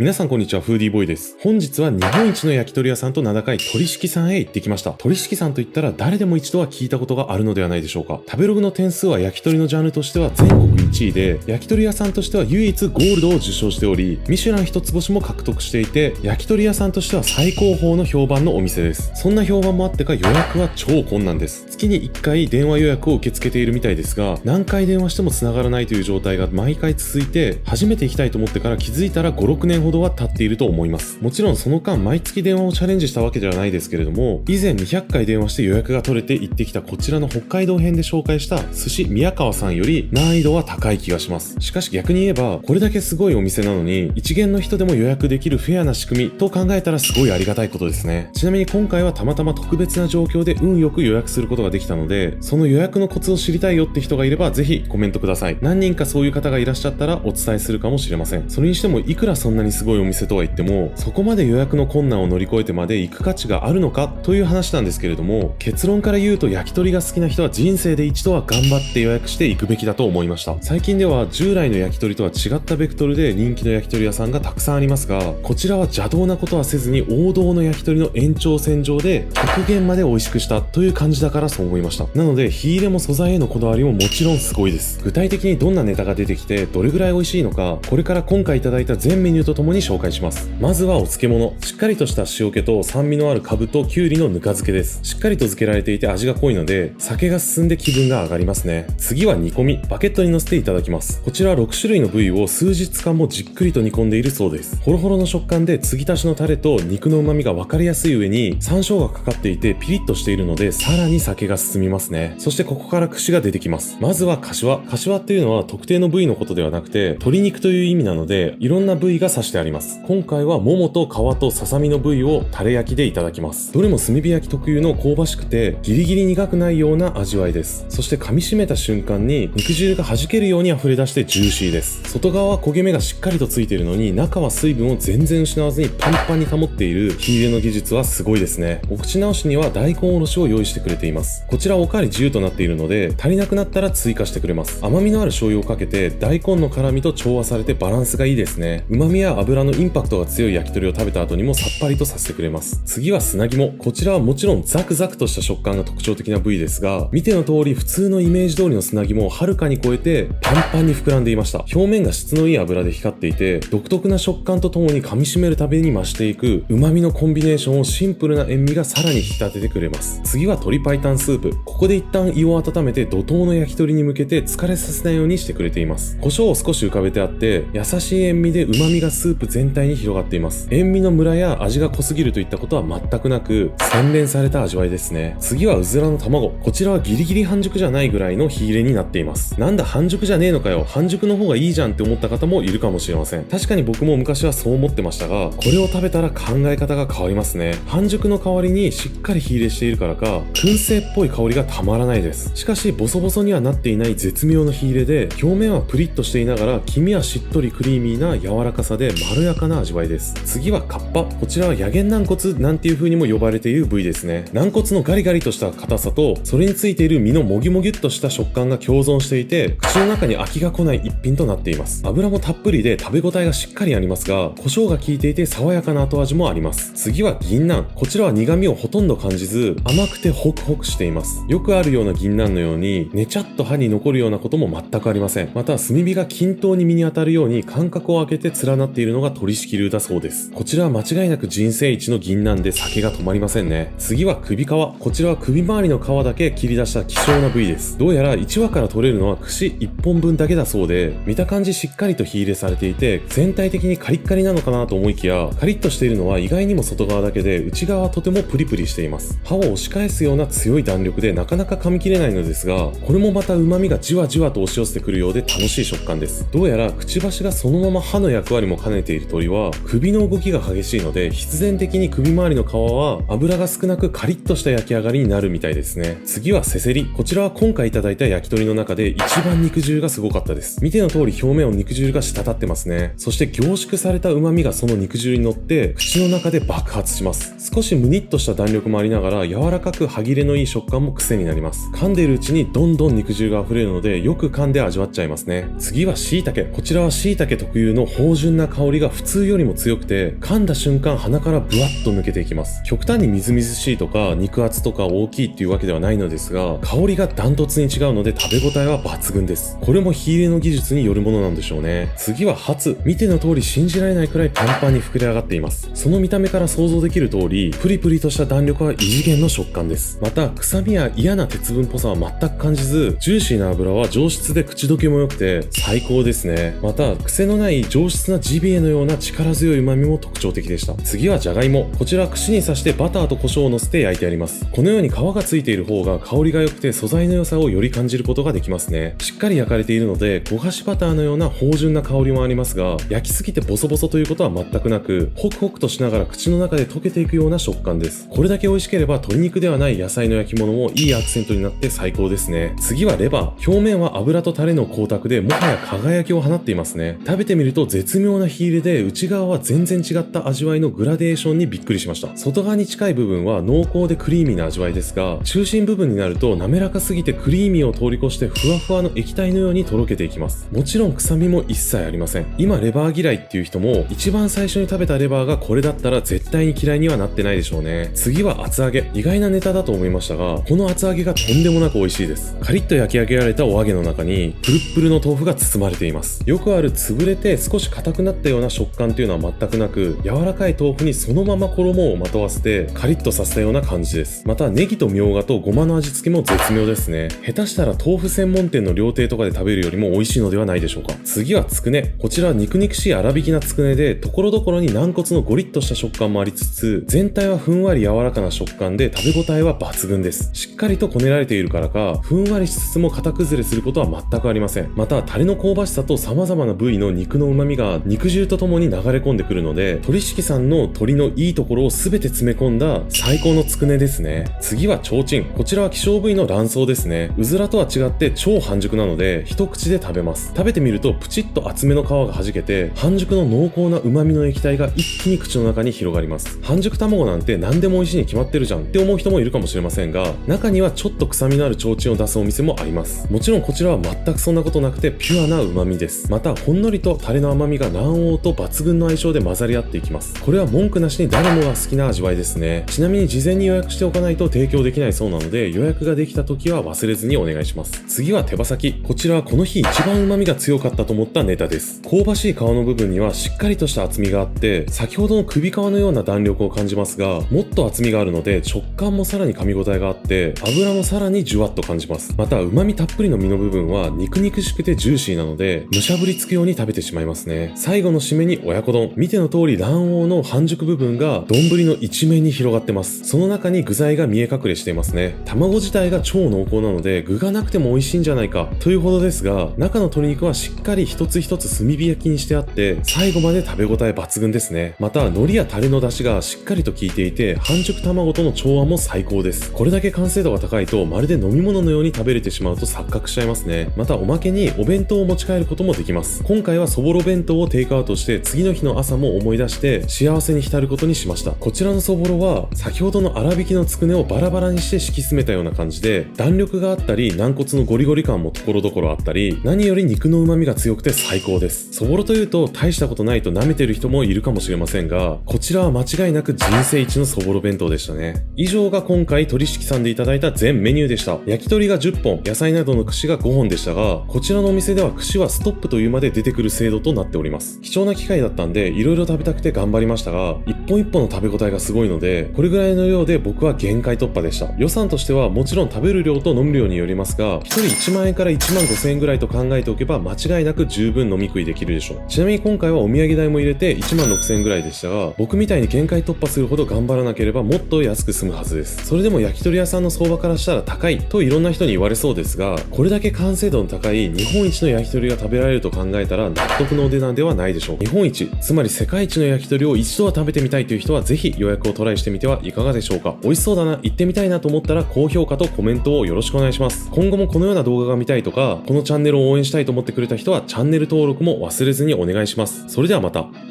皆さんこんにちは、フーディーボーイです。本日は日本一の焼き鳥屋さんと名高い鳥敷さんへ行ってきました。鳥敷さんといったら誰でも一度は聞いたことがあるのではないでしょうか。食べログの点数は焼き鳥のジャンルとしては全国1位で、焼き鳥屋さんとしては唯一ゴールドを受賞しており、ミシュラン一つ星も獲得していて、焼き鳥屋さんとしては最高峰の評判のお店です。そんな評判もあってか予約は超困難です。月に1回電話予約を受け付けているみたいですが、何回電話しても繋がらないという状態が毎回続いて、初めて行きたいと思ってから気づいたら5、6年ほどは経っていると思います。もちろんその間毎月電話をチャレンジしたわけではないですけれども、以前200回電話して予約が取れて行ってきたこちらの北海道編で紹介した寿司宮川さんより難易度は高い気がします。しかし逆に言えば、これだけすごいお店なのに一元の人でも予約できるフェアな仕組みと考えたらすごいありがたいことですね。ちなみに今回はたまたま特別な状況で運よく予約することができたので、その予約のコツを知りたいよって人がいればぜひコメントください。何人かそういう方がいらっしゃったらお伝えするかもしれません。それにしてもいくらそんなにすごいお店とは言っても、そこまで予約の困難を乗り越えてまで行く価値があるのかという話なんですけれども、結論から言うと焼き鳥が好きな人は人生で一度は頑張って予約して行くべきだと思いました。最近では従来の焼き鳥とは違ったベクトルで人気の焼き鳥屋さんがたくさんありますが、こちらは邪道なことはせずに王道の焼き鳥の延長線上で極限まで美味しくしたという感じだからそう思いました。なので火入れも素材へのこだわりももちろんすごいです。具体的にどんなネタが出てきてどれぐらい美味しいのか、これから今回いただいた全メニューとともに紹介します。まずはお漬物。しっかりとした塩気と酸味のあるカブとキュウリのぬか漬けです。しっかりと漬けられていて味が濃いので酒が進んで気分が上がりますね。次は煮込み。バケットに乗せていただきます。こちらは6種類の部位を数日間もじっくりと煮込んでいるそうです。ホロホロの食感で継ぎ足しのタレと肉の旨味が分かりやすい上に山椒がかかっていてピリッとしているのでさらに酒が進みますね。そしてここから串が出てきます。まずは柏。柏っていうのは特定の部位のことではなくて鶏肉という意味なのでいろんな部位が指してあります。今回はももと皮とささみの部位をタレ焼きでいただきます。どれも炭火焼き特有の香ばしくてギリギリ苦くないような味わいです。そして噛み締めた瞬間に肉汁が弾けるように溢れ出してジューシーです。外側は焦げ目がしっかりとついているのに中は水分を全然失わずにパンパンに保っている火入れの技術はすごいですね。お口直しには大根おろしを用意してくれています。こちらはおかわり自由となっているので足りなくなったら追加してくれます。甘みのある醤油をかけて大根の辛みと調和されてバランスがいいですね。旨味や油のインパクトが強い焼き鳥を食べた後にもさっぱりとさせてくれます。次は砂肝。こちらはもちろんザクザクとした食感が特徴的な部位ですが、見ての通り普通のイメージ通りの砂肝をはるかに超えてパンパンに膨らんでいました。表面が質のいい油で光っていて独特な食感とともに噛み締めるたびに増していく旨味のコンビネーションをシンプルな塩味がさらに引き立ててくれます。次は鶏白湯スープ。ここで一旦胃を温めて怒涛の焼き鳥に向けて疲れさせないようにしてくれています。胡椒を少し浮かべてあって優しい塩味で旨味がスープ全体に広がっています。塩味のムラや味が濃すぎるといったことは全くなく洗練された味わいですね。次はうずらの卵。こちらはギリギリ半熟じゃないぐらいの火入れになっています。なんだ半熟じゃねえのかよ、半熟の方がいいじゃんって思った方もいるかもしれません。確かに僕も昔はそう思ってましたが、これを食べたら考え方が変わりますね。半熟の代わりにしっかり火入れしているからか燻製っぽい香りがたまらないです。しかしボソボソにはなっていない絶妙な火入れで表面はプリッとしていながら黄身はしっとりクリーミーな柔らかさでまろやかな味わいです。次はカッパ。こちらは野源軟骨なんていう風にも呼ばれている部位ですね。軟骨のガリガリとした硬さとそれについている身のもぎもぎっとした食感が共存していて口の中に飽きが来ない一品となっています。油もたっぷりで食べ応えがしっかりありますが胡椒が効いていて爽やかな後味もあります。次は銀杏。こちらは苦味をほとんど感じず甘くてホクホクしています。よくあるような銀杏のようにねちゃっと歯に残るようなことも全くありません。また炭火が均等に身に当たるように間隔を空けて連なっているのが鳥敷流だそうです。こちらは間違いなく人生一の銀杏で酒が止まりませんね。次は首皮。こちらは首周りの皮だけ切り出した希少な部位です。どうやら1羽から取れるのは串1本分だけだそうで、見た感じしっかりと火入れされていて全体的にカリッカリなのかなと思いきや、カリッとしているのは意外にも外側だけで内側はとてもプリプリしています。歯を押し返すような強い弾力でなかなか噛み切れないのですが、これもまた旨味がじわじわと押し寄せてくるようで楽しい食感です。どうやらくちばしがそのまま歯の役割も兼ねている鳥は首の動きが激しいので必然的に首周りの皮は油が少なくカリッとした焼き上がりになるみたいですね。次はせせり。こちらは今回いただいた焼き鳥の中で一番肉汁がすごかったです。見ての通り表面を肉汁が滴ってますね。そして凝縮された旨味がその肉汁に乗って口の中で爆発します。少しムニッとした弾力もありながら柔らかく歯切れのいい食感も癖になります。噛んでいるうちにどんどん肉汁が溢れるのでよく噛んで味わっちゃいますね。次は椎茸。こちらは椎茸特有の芳醇な香りが普通よりも強くて、噛んだ瞬間鼻からブワッと抜けていきます。極端にみずみずしいとか肉厚とか大きいっていうわけではないのですが、香りがダントツに違うので食べ応えは抜群です。これも火入れの技術によるものなんでしょうね。次はハツ。見ての通り信じられないくらいパンパンに膨れ上がっています。その見た目から想像できる通り、プリプリとした弾力は異次元の食感です。また臭みや嫌な鉄分っぽさは全く感じず、ジューシーな油は上質で口どけも良くて最高ですね。また癖のない上質なジビエのような力強い旨味も特徴的でした。次はじゃがいも。こちらは串に刺してバターと胡椒を乗せて焼いてあります。このように皮がついている方が香りが良くて素材の良さをより感じることができますね。しっかり焼かれているので焦がしバターのような芳醇な香りもありますが、焼きすぎてボソボソということは全くなく、ホクホクとしながら口の中で溶けていくような食感です。これだけ美味しければ鶏肉ではない野菜の焼き物もいいアクセントになって最高ですね。次はレバー。表面は油とタレの光沢でもはや輝きを放っていますね。食べてみると絶妙な火入れで、内側は全然違った味わいのグラデーションにびっくりしました。外側に近い部分は濃厚でクリーミーな味わいですが、中心部分になると滑らかすぎてクリーミーを通り越してふわふわの液体のようにとろけていきます。もちろん臭みも一切ありません。今レバー嫌いっていう人も一番最初に食べたレバーがこれだったら絶対に嫌いにはなってないでしょうね。次は厚揚げ。意外なネタだと思いましたが、この厚揚げがとんでもなく美味しいです。カリッと焼き上げられたお揚げの中にプルップルの豆腐が包まれています。よくある潰れて少し硬くなったような食感っていうのは全くなく、柔らかい豆腐にそのまま衣をまとわせてカリッとさせたような感じです。またネギとみょうがとごまの味付けも絶妙ですね。下手したら豆腐専門店の料亭とかで食べるよりも美味しいのではないでしょうか。次はつくね。こちらは肉々しい粗挽きなつくねで、ところどころに軟骨のゴリッとした食感もありつつ、全体はふんわり柔らかな食感で食べ応えは抜群です。しっかりとこねられているからか、ふんわりしつつも型崩れすることは全くありません。またタレの香ばしさと様々な部位の肉の旨味が肉汁とともに流れ込んでくるので、鳥敷さんの鶏のいいところを全て詰め込んだ最高のつくねですね。次は提灯。こちらは希少部位の卵巣ですね。うずらとは違って超半熟なので一口で食べます。食べてみるとプチッと厚めの皮が弾けて、半熟の濃厚な旨味の液体が一気に口の中に広がります。半熟卵なんて何でも美味しいに決まってるじゃんって思う人もいるかもしれませんが、中にはちょっと臭みのある提灯を出すお店もあります。もちろんこちらは全くそんなことなくてピュアな旨味です。またほんのりとタレの甘みが卵黄と抜群の相性で混ざり合っていきます。これは文句なしに誰もが好きな味わいですね。ちなみに事前に予約しておかないと提供できないそうなので、予約ができた時は忘れずにお願いします。次は手羽先。こちらはこの日一番旨味が強かったと思ったネタです。香ばしい皮の部分にはしっかりとした厚みがあって、先ほどの首皮のような弾力を感じますが、もっと厚みがあるので食感もさらに噛み応えがあって、油もさらにじゅわっと感じます。また旨味たっぷりの身の部分は肉々しくてジューシーなので、むしゃぶりつくように食べてしまいますね。最後の締めに親子丼。見ての通り卵黄の半熟部分が丼の一面に広がってます。その中に具材が見え隠れしていますね。卵自体が超濃厚なので具がなくても美味しいんじゃないかというほどですが、中の鶏肉はしっかり一つ一つ炭火焼きにしてあって、最後まで食べ応え抜群ですね。また海苔やタレの出汁がしっかりと効いていて、半熟卵との調和も最高です。これだけ完成度が高いとまるで飲み物のように食べれてしまうと錯覚しちゃいますね。またおまけにお弁当を持ち帰ることもできます。今回はそぼろ弁当をテイクアウトして次の日の朝も思い出して幸せに浸ることにしました。こちらのそぼろは先ほどの粗挽きのつくねをバラバラにして敷き詰めたような感じで、弾力があったり軟骨のゴリゴリ感もところどころあったり、何より肉の旨味が強くて最高です。そぼろというと大したことないと舐めてる人もいるかもしれませんが、こちらは間違いなく人生一のそぼろ弁当でしたね。以上が今回鳥敷さんでいただいた全メニューでした。焼き鳥が10本、野菜などの串が5本でしたが、こちらのお店では串はストップというまで出てくる制度となっております。貴重な機会だったんでいろいろ食べたくて頑張りましたが、一本一本の食べ応えがすごいので、これぐらいの量で僕は限界突破でした。予算としてはもちろん食べる量と飲む量によりますが、1人1万円から1万5千円ぐらいと考えておけば間違いなく十分飲み食いできるでしょう。ちなみに今回はお土産代も入れて1万6千円ぐらいでしたが、僕みたいに限界突破するほど頑張らなければもっと安く済むはずです。それでも焼き鳥屋さんの相場からしたら高いといろんな人に言われそうですが、これだけ完成度の高い日本一の焼き鳥が食べられると考えたら納得のお値段ではないでしょう。日本一、つまり世界一の焼き鳥を一度は食べてみたいという人はぜひ予約をトライしてみてはいかがでしょうか。美味しそうだな、行ってみたいなと思ったら高評価とコメントをよろしくお願いします。今後もこのような動画が見たいとか、このチャンネルを応援したいと思ってくれた人はチャンネル登録も忘れずにお願いします。それではまた。